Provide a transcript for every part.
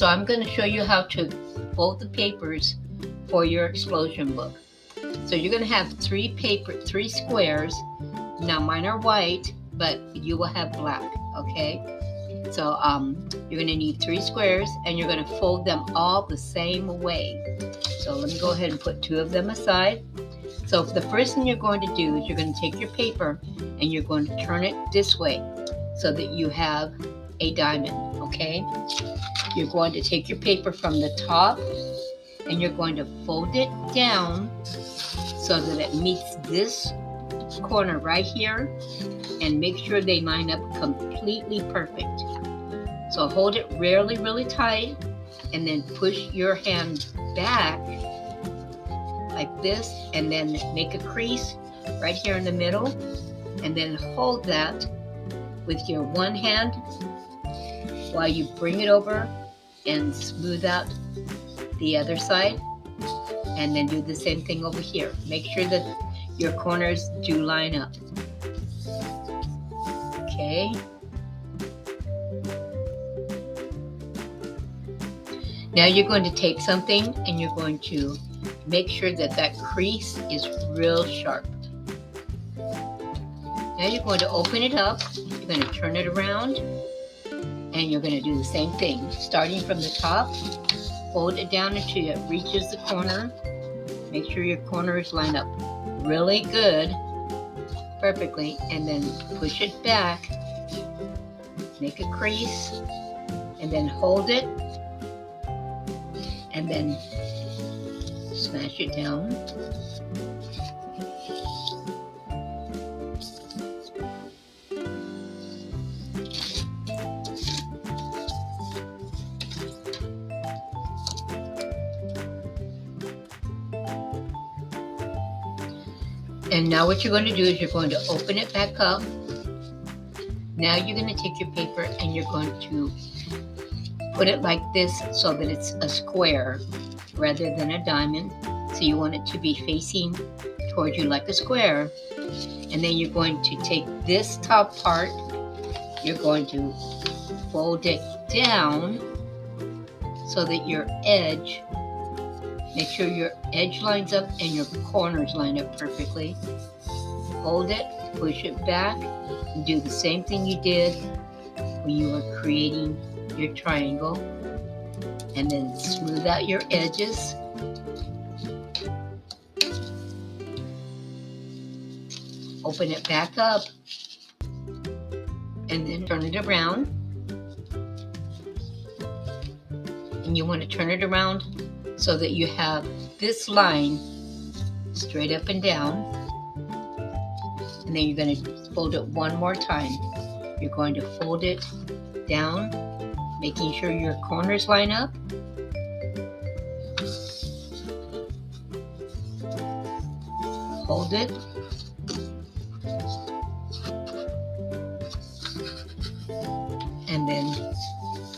I'm going to show you how to fold the papers for your explosion book. So you're going to have three squares. Now mine are white, but you will have black, okay? So you're going to need 3 squares, and you're going to fold them all the same way. So let me go ahead and put 2 of them aside. So the first thing you're going to do is you're going to take your paper and you're going to turn it this way so that you have a diamond, okay? You're going to take your paper from the top and you're going to fold it down so that it meets this corner right here, and make sure they line up completely perfect. So hold it really, really tight, and then push your hand back like this, and then make a crease right here in the middle, and then hold that with your one hand while you bring it over and smooth out the other side, and then do the same thing over here. Make sure that your corners do line up. Okay. Now you're going to take something and you're going to make sure that that crease is real sharp. Now you're going to open it up, you're going to turn it around, and you're going to do the same thing. Starting from the top, fold it down until it reaches the corner. Make sure your corners line up really good, perfectly, and then push it back, make a crease, and then hold it, and then smash it down. And now what you're going to do is you're going to open it back up. Now you're going to take your paper and you're going to put it like this so that it's a square rather than a diamond. So you want it to be facing towards you like a square. And then you're going to take this top part, you're going to fold it down so that your edge, make sure your edge lines up and your corners line up perfectly. Hold it, push it back, and do the same thing you did when you were creating your triangle. And then smooth out your edges. Open it back up, and then turn it around. And you want to turn it around so that you have this line straight up and down. And then you're going to fold it one more time. You're going to fold it down, making sure your corners line up. Hold it. And then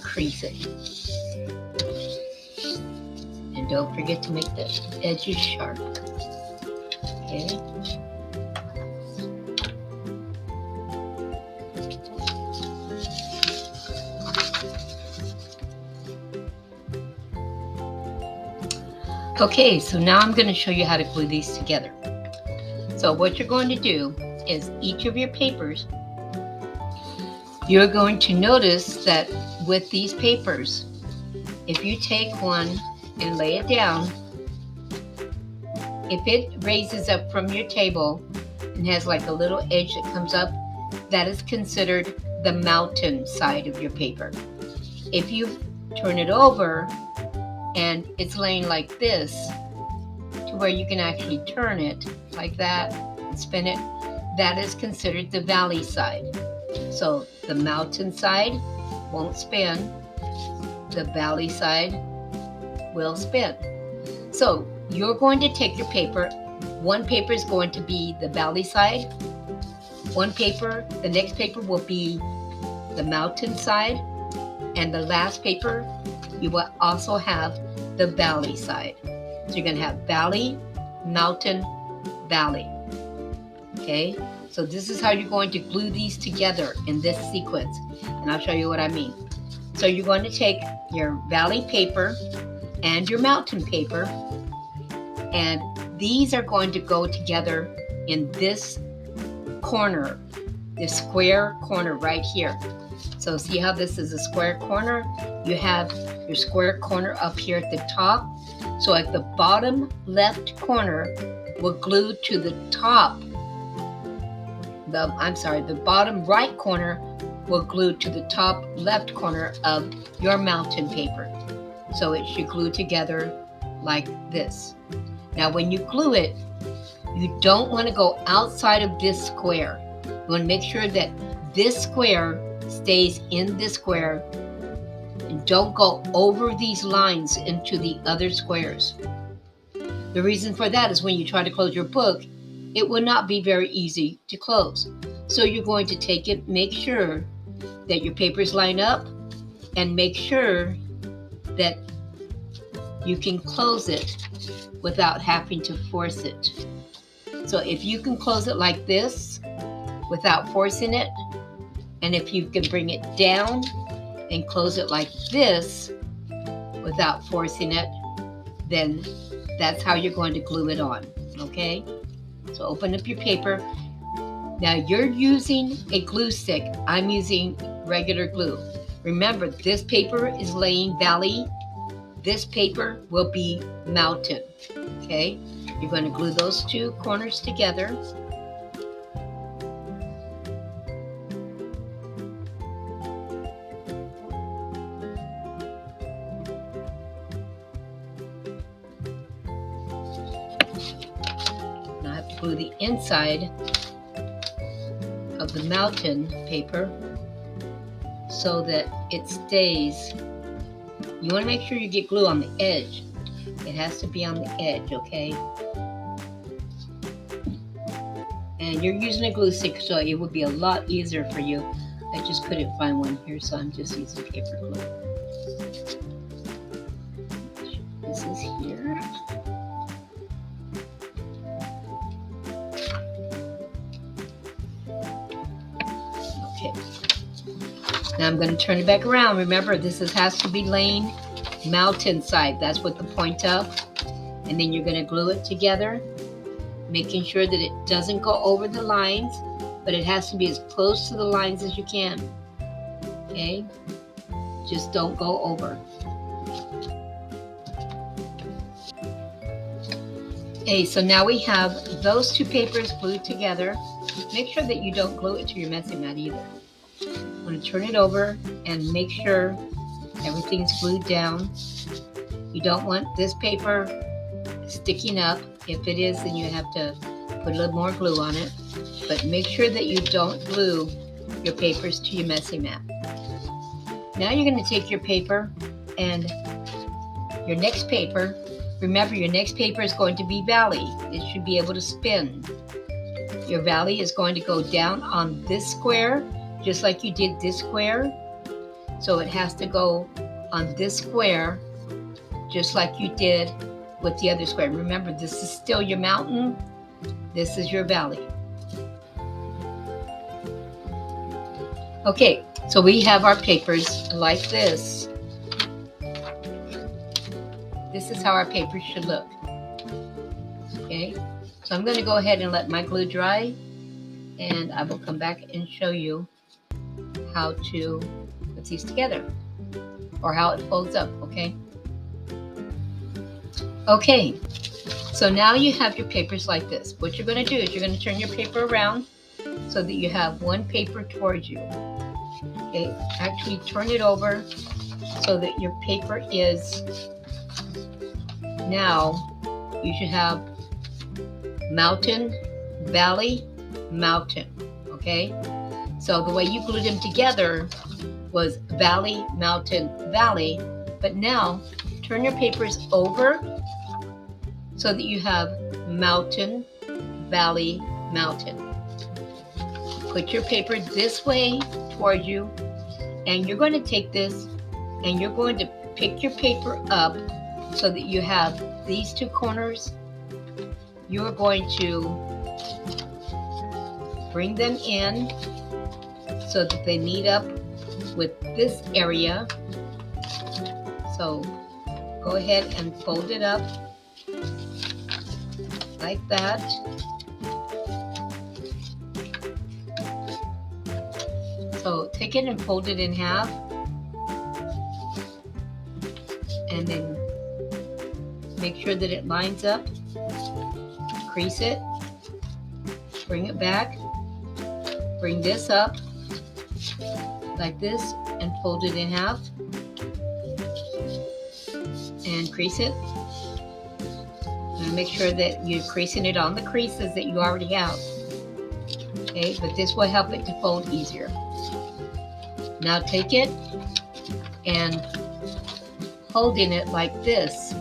crease it. And don't forget to make the edges sharp. Okay. Okay, so now I'm going to show you how to glue these together. So what you're going to do is each of your papers, you're going to notice that with these papers, if you take one and lay it down, if it raises up from your table and has like a little edge that comes up, that is considered the mountain side of your paper. If you turn it over and it's laying like this, to where you can actually turn it like that and spin it, that is considered the valley side. So the mountain side won't spin, the valley side will spin. So you're going to take your paper, one paper is going to be the valley side, the next paper will be the mountain side, and the last paper you will also have the valley side. So you're going to have valley, mountain, valley. Okay, so this is how you're going to glue these together in this sequence, and I'll show you what I mean. So you're going to take your Valley paper and your Mountain paper, and these are going to go together in this corner, this square corner right here. So see how this is a square corner? You have your square corner up here at the top. So at the bottom left corner will glue to the top. The bottom right corner will glue to the top left corner of your Mountain paper. So it should glue together like this. Now when you glue it, you don't want to go outside of this square. You want to make sure that this square stays in this square, and don't go over these lines into the other squares. The reason for that is when you try to close your book, it will not be very easy to close. So you're going to take it, make sure that your papers line up, and make sure that you can close it without having to force it. So if you can close it like this without forcing it, and if you can bring it down and close it like this without forcing it, then that's how you're going to glue it on, okay? So open up your paper. Now you're using a glue stick. I'm using regular glue. Remember, this paper is laying Valley. This paper will be Mountain, okay? You're going to glue those two corners together. Now I have to glue the inside of the Mountain paper so that it stays. You want to make sure you get glue on the edge. It has to be on the edge, okay? And you're using a glue stick, so it would be a lot easier for you. I just couldn't find one here, so I'm just using paper glue. This is here. Okay. Now I'm going to turn it back around. Remember, has to be laying Mountain side. That's what the point up. And then you're going to glue it together, making sure that it doesn't go over the lines, but it has to be as close to the lines as you can. Okay? Just don't go over. Okay, so now we have those two papers glued together. Make sure that you don't glue it to your messing mat either. I'm going to turn it over and make sure everything's glued down. You don't want this paper sticking up. If it is, then you have to put a little more glue on it. But make sure that you don't glue your papers to your messing mat. Now you're going to take your paper and your next paper. Remember, your next paper is going to be Valley. It should be able to spin. Your Valley is going to go down on this square, just like you did this square. So it has to go on this square, just like you did with the other square. Remember, this is still your Mountain. This is your Valley. Okay, so we have our papers like this. This is how our papers should look. Okay, so I'm going to go ahead and let my glue dry, and I will come back and show you how to put these together, or how it folds up, okay? Okay, so now you have your papers like this. What you're going to do is you're going to turn your paper around so that you have one paper towards you. Okay, actually turn it over so that your paper is, now you should have Mountain, Valley, Mountain, okay? So the way you glued them together was Valley, Mountain, Valley, but now turn your papers over so that you have Mountain, Valley, Mountain. Put your paper this way toward you, and you're going to take this and you're going to pick your paper up so that you have these two corners. You're going to bring them in so that they meet up with this area, So go ahead and fold it up like that. So take it and fold it in half, and then make sure that it lines up. Crease it, bring it back, bring this up like this, and fold it in half, and crease it. And make sure that you're creasing it on the creases that you already have. Okay, but this will help it to fold easier. Now take it and holding it like this,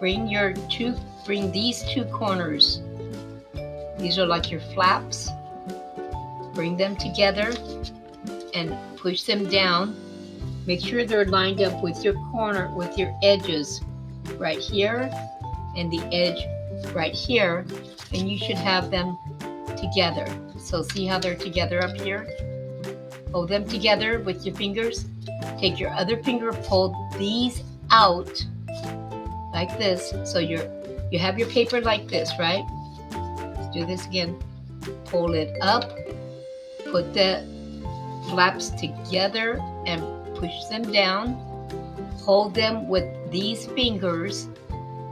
bring these two corners. These are like your flaps. Bring them together and push them down. Make sure they're lined up with your edges right here and the edge right here, and you should have them together. So see how they're together up here? Hold them together with your fingers. Take your other finger, pull these out like this. So you have your paper like this, right? Let's do this again. Pull it up, put the flaps together and push them down. Hold them with these fingers.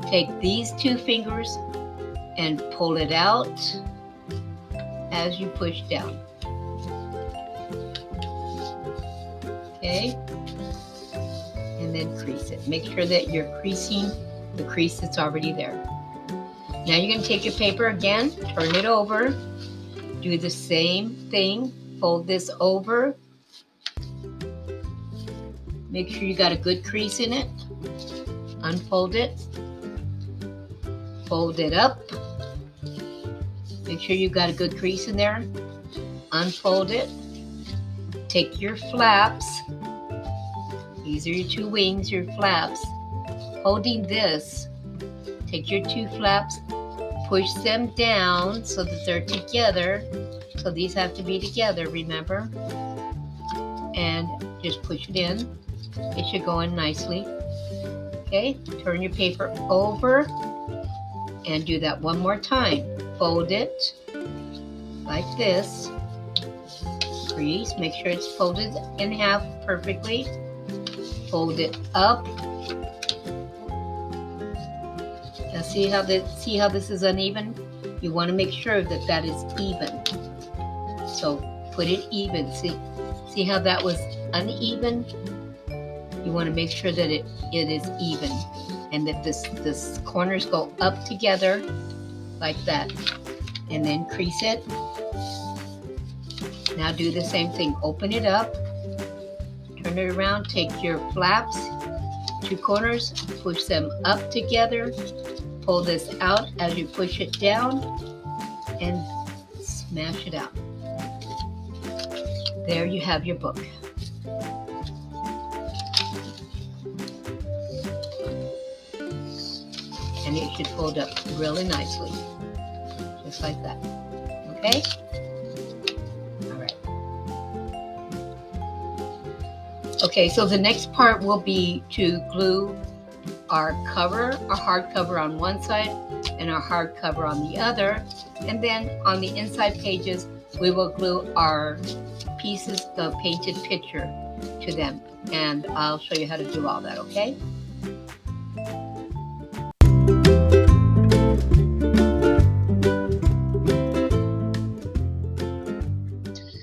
Take these two fingers and pull it out as you push down. Okay, and then crease it. Make sure that you're creasing the crease that's already there. Now you're going to take your paper again, turn it over, do the same thing, fold this over. Make sure you got a good crease in it. Unfold it, fold it up. Make sure you got a good crease in there. Unfold it. Take your flaps. These are your two wings, your flaps. Holding this, take your two flaps, push them down so that they're together. So these have to be together, remember? And just push it in. It should go in nicely. Okay, turn your paper over and do that one more time. Fold it like this. Crease, make sure it's folded in half perfectly. Fold it up. Now see how this is uneven? You want to make sure that that is even. So put it even. See how that was uneven? You want to make sure that it is even, and that this corners go up together like that, and then crease it. Now do the same thing. Open it up, turn it around, take your flaps, two corners, push them up together, pull this out as you push it down, and smash it out. There you have your book. And it should fold up really nicely, just like that. Okay? All right. Okay, so the next part will be to glue our hardcover on one side and our hardcover on the other. And then on the inside pages, we will glue our pieces of painted picture to them. And I'll show you how to do all that, okay?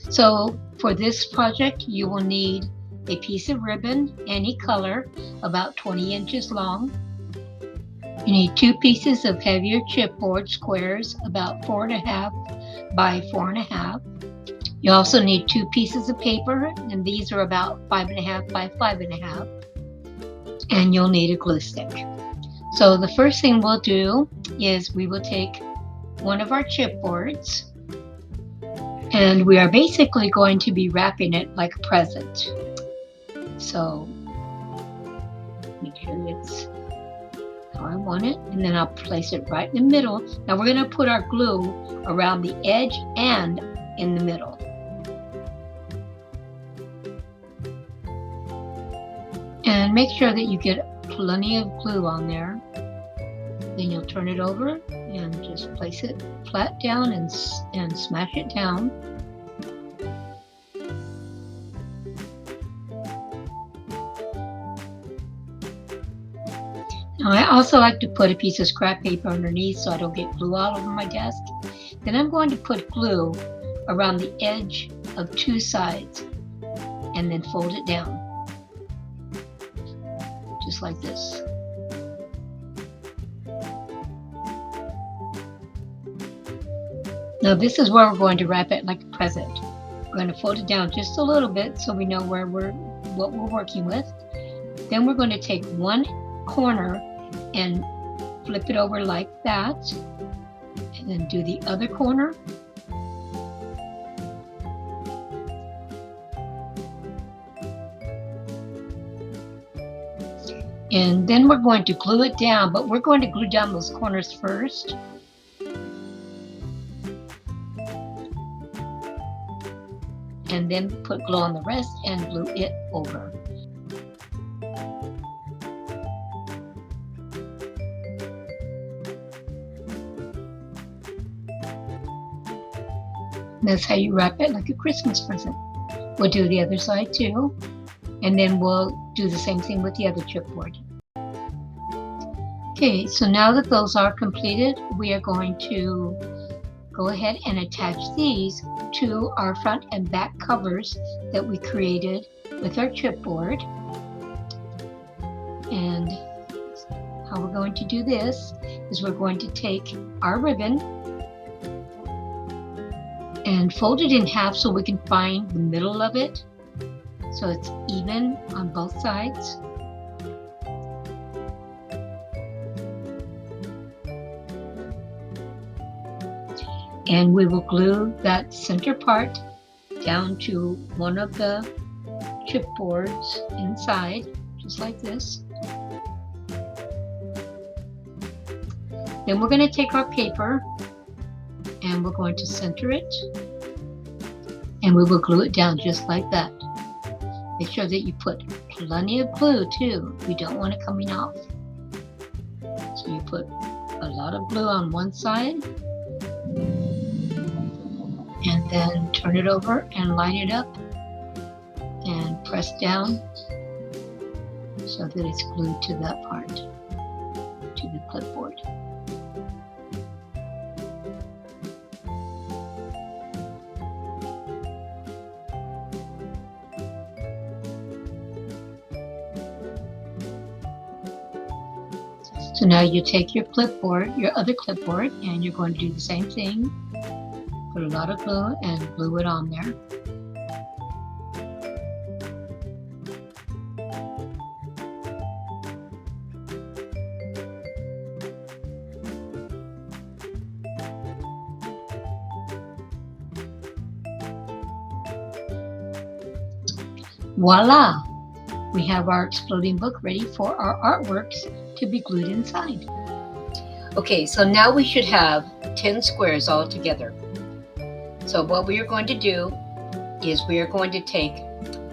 So for this project, you will need a piece of ribbon, any color, about 20 inches long. You need 2 pieces of heavier chipboard squares, about 4.5 by 4.5. You also need 2 pieces of paper, and these are about 5.5 by 5.5. And you'll need a glue stick. So the first thing we'll do is we will take one of our chipboards, and we are basically going to be wrapping it like a present. So make sure it's how I want it, and then I'll place it right in the middle. Now we're going to put our glue around the edge and in the middle. And make sure that you get plenty of glue on there. Then you'll turn it over and just place it flat down and smash it down. Now I also like to put a piece of scrap paper underneath so I don't get glue all over my desk. Then I'm going to put glue around the edge of 2 sides and then fold it down. Just like this. Now this is where we're going to wrap it like a present. We're going to fold it down just a little bit so we know what we're working with. Then we're going to take one corner and flip it over like that, and then do the other corner. And then we're going to glue it down, but we're going to glue down those corners first. And then put glue on the rest and glue it over. That's how you wrap it, like a Christmas present. We'll do the other side too, and then we'll do the same thing with the other chipboard. Okay, so now that those are completed, we are going to go ahead and attach these to our front and back covers that we created with our chipboard. And how we're going to do this is we're going to take our ribbon and fold it in half so we can find the middle of it so it's even on both sides. And we will glue that center part down to one of the chipboards inside, just like this. Then we're going to take our paper and we're going to center it, and we will glue it down just like that. Make sure that you put plenty of glue too. You don't want it coming off. So you put a lot of glue on one side and then turn it over and line it up and press down so that it's glued to that part, to the clipboard. So now you take your clipboard, your other clipboard, and you're going to do the same thing. Put a lot of glue and glue it on there. Voila! We have our exploding book ready for our artworks to be glued inside. Okay, so now we should have 10 squares all together. So what we are going to do is we are going to take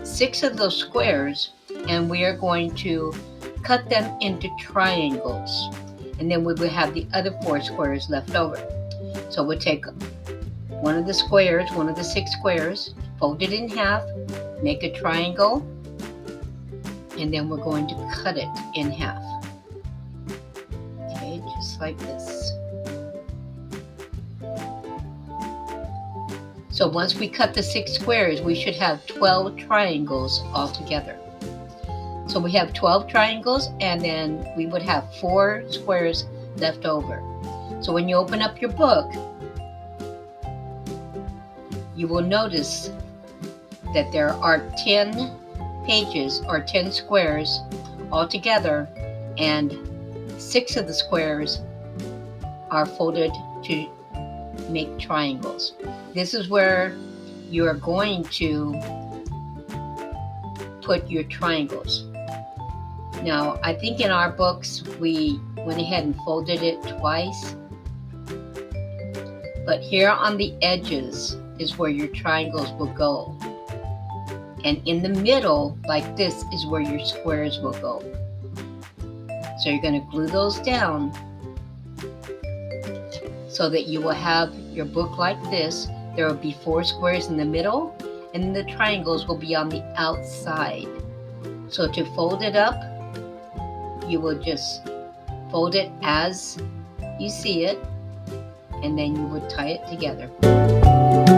6 of those squares and we are going to cut them into triangles. And then we will have the other 4 squares left over. So we'll take one of the squares, one of the 6 squares, fold it in half, make a triangle, and then we're going to cut it in half. Okay, just like this. So once we cut the 6 squares, we should have 12 triangles all together. So we have 12 triangles, and then we would have 4 squares left over. So when you open up your book, you will notice that there are 10 pages or 10 squares all together, and 6 of the squares are folded to make triangles. This is where you are going to put your triangles. Now, I think in our books we went ahead and folded it twice, but here on the edges is where your triangles will go. And in the middle, like this, is where your squares will go. So you're going to glue those down so that you will have your book like this. There will be 4 squares in the middle, and the triangles will be on the outside. So to fold it up, you will just fold it as you see it, and then you would tie it together.